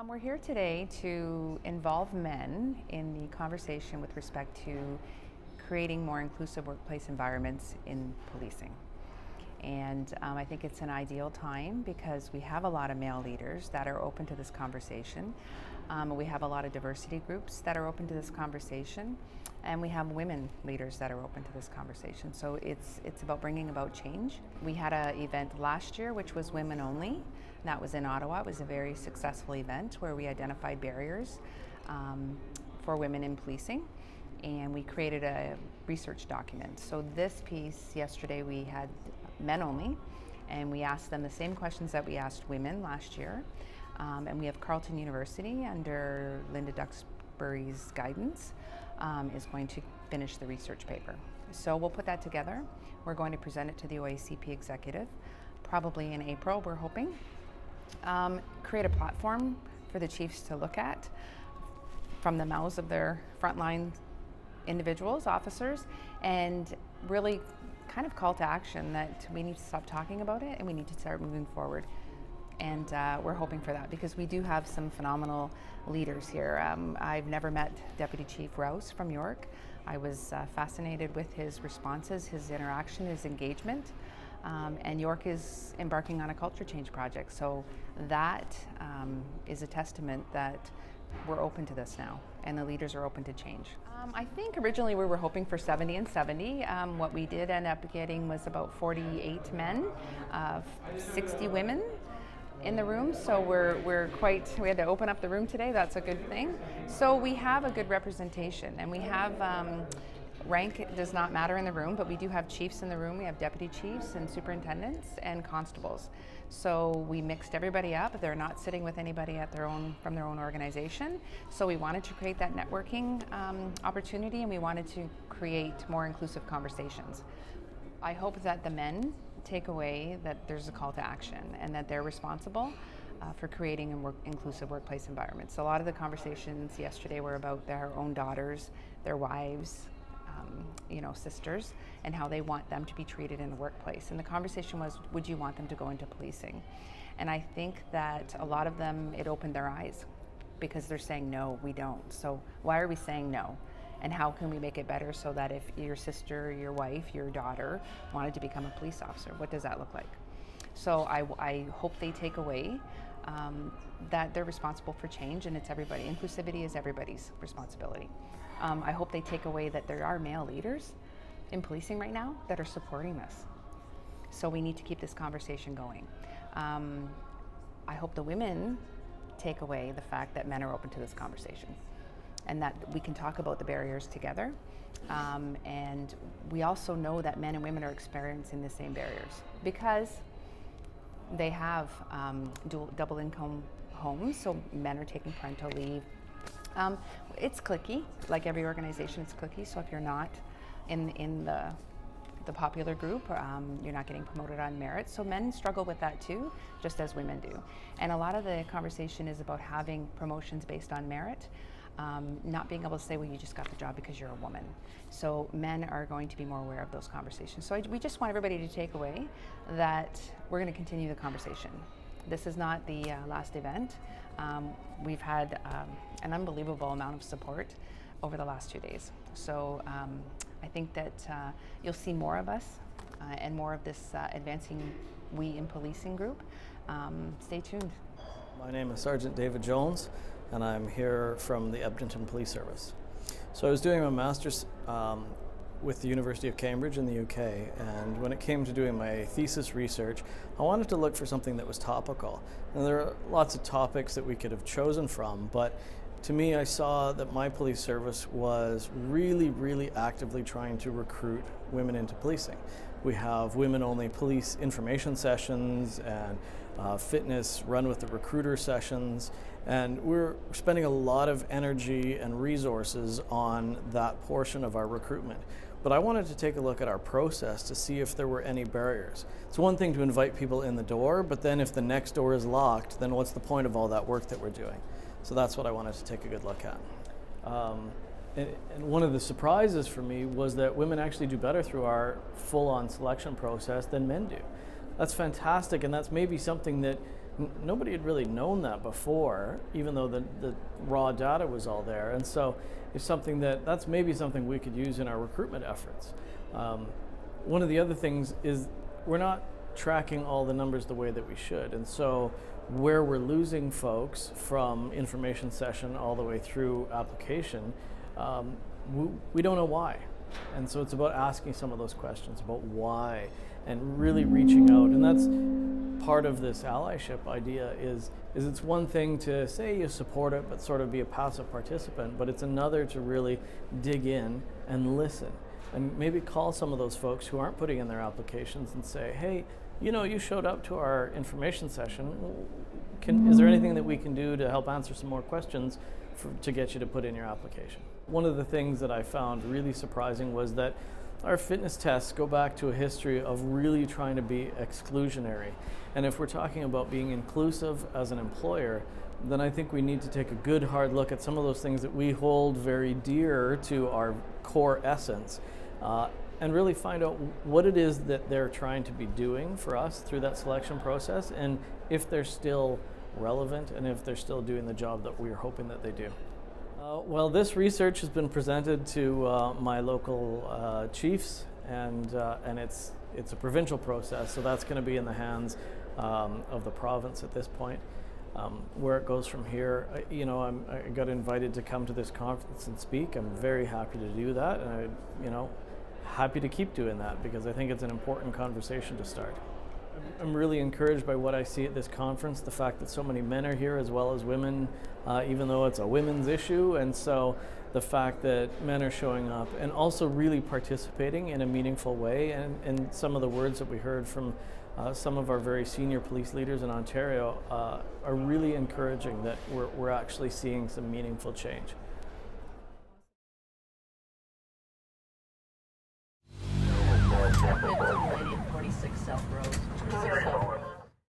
We're here today to involve men in the conversation with respect to creating more inclusive workplace environments in policing. And I think it's an ideal time because we have a lot of male leaders that are open to this conversation. We have a lot of diversity groups that are open to this conversation. And we have women leaders that are open to this conversation. So it's about bringing about change. We had an event last year which was women only. That was in Ottawa. It was a very successful event where we identified barriers for women in policing, and we created a research document. So this piece yesterday we had men only, and we asked them the same questions that we asked women last year. And we have Carleton University under Linda Duxbury's guidance is going to finish the research paper. So we'll put that together. We're going to present it to the OACP executive, probably in April, we're hoping. Create a platform for the chiefs to look at from the mouths of their frontline individuals, officers, and really kind of call to action that we need to stop talking about it and we need to start moving forward. And we're hoping for that because we do have some phenomenal leaders here. I've never met Deputy Chief Rouse from York. I was fascinated with his responses, his interaction, his engagement. And York is embarking on a culture change project. So that is a testament that we're open to this now and the leaders are open to change. I think originally we were hoping for 70 and 70. What we did end up getting was about 48 men, 60 women in the room. So we had to open up the room today. That's a good thing. So we have a good representation, and we have rank does not matter in the room, but we do have chiefs in the room. We have deputy chiefs and superintendents and constables. So we mixed everybody up. They're not sitting with anybody from their own organization. So we wanted to create that networking opportunity, and we wanted to create more inclusive conversations. I hope that the men take away that there's a call to action and that they're responsible for creating inclusive workplace environments. A lot of the conversations yesterday were about their own daughters, their wives, sisters, and how they want them to be treated in the workplace. And the conversation was, would you want them to go into policing? And I think that a lot of them, it opened their eyes because they're saying, no, we don't. So why are we saying no? And how can we make it better so that if your sister, your wife, your daughter wanted to become a police officer, what does that look like? So I hope they take away that they're responsible for change, and it's everybody. Inclusivity is everybody's responsibility. I hope they take away that there are male leaders in policing right now that are supporting this. So we need to keep this conversation going. I hope the women take away the fact that men are open to this conversation and that we can talk about the barriers together. And we also know that men and women are experiencing the same barriers because they have double income homes, so men are taking parental leave. It's cliquey, like every organization, it's cliquey. So if you're not in the popular group, you're not getting promoted on merit. So men struggle with that too, just as women do. And a lot of the conversation is about having promotions based on merit, not being able to say, well, you just got the job because you're a woman. So men are going to be more aware of those conversations. So we just want everybody to take away that we're going to continue the conversation. This is not the last event. We've had an unbelievable amount of support over the last 2 days. So I think that you'll see more of us and more of this advancing We in Policing group. Stay tuned. My name is Sergeant David Jones, and I'm here from the Edmonton Police Service. So I was doing my master's with the University of Cambridge in the UK, and when it came to doing my thesis research, I wanted to look for something that was topical. And there are lots of topics that we could have chosen from, but to me, I saw that my police service was really actively trying to recruit women into policing. We have women-only police information sessions and fitness run with the recruiter sessions, and we're spending a lot of energy and resources on that portion of our recruitment. But I wanted to take a look at our process to see if there were any barriers. It's one thing to invite people in the door, but then if the next door is locked, then what's the point of all that work that we're doing? So that's what I wanted to take a good look at. And one of the surprises for me was that women actually do better through our full-on selection process than men do. That's fantastic, and that's maybe something that nobody had really known that before, even though the raw data was all there. And so it's something that's maybe something we could use in our recruitment efforts. One of the other things is we're not tracking all the numbers the way that we should. And so where we're losing folks from information session all the way through application, we don't know why. And so it's about asking some of those questions about why and really reaching out. And that's part of this allyship idea is it's one thing to say you support it but sort of be a passive participant, but it's another to really dig in and listen and maybe call some of those folks who aren't putting in their applications and say, hey, you showed up to our information session. Is there anything that we can do to help answer some more questions to get you to put in your application? One of the things that I found really surprising was that our fitness tests go back to a history of really trying to be exclusionary. And if we're talking about being inclusive as an employer, then I think we need to take a good hard look at some of those things that we hold very dear to our core essence, and really find out what it is that they're trying to be doing for us through that selection process, and if they're still relevant and if they're still doing the job that we're hoping that they do. Well, this research has been presented to my local chiefs, and it's a provincial process, so that's going to be in the hands of the province at this point. Where it goes from here, I got invited to come to this conference and speak. I'm very happy to do that, and happy to keep doing that because I think it's an important conversation to start. I'm really encouraged by what I see at this conference, the fact that so many men are here as well as women, even though it's a women's issue, and so the fact that men are showing up and also really participating in a meaningful way, and some of the words that we heard from some of our very senior police leaders in Ontario are really encouraging that we're actually seeing some meaningful change. Lady at 46 South Road.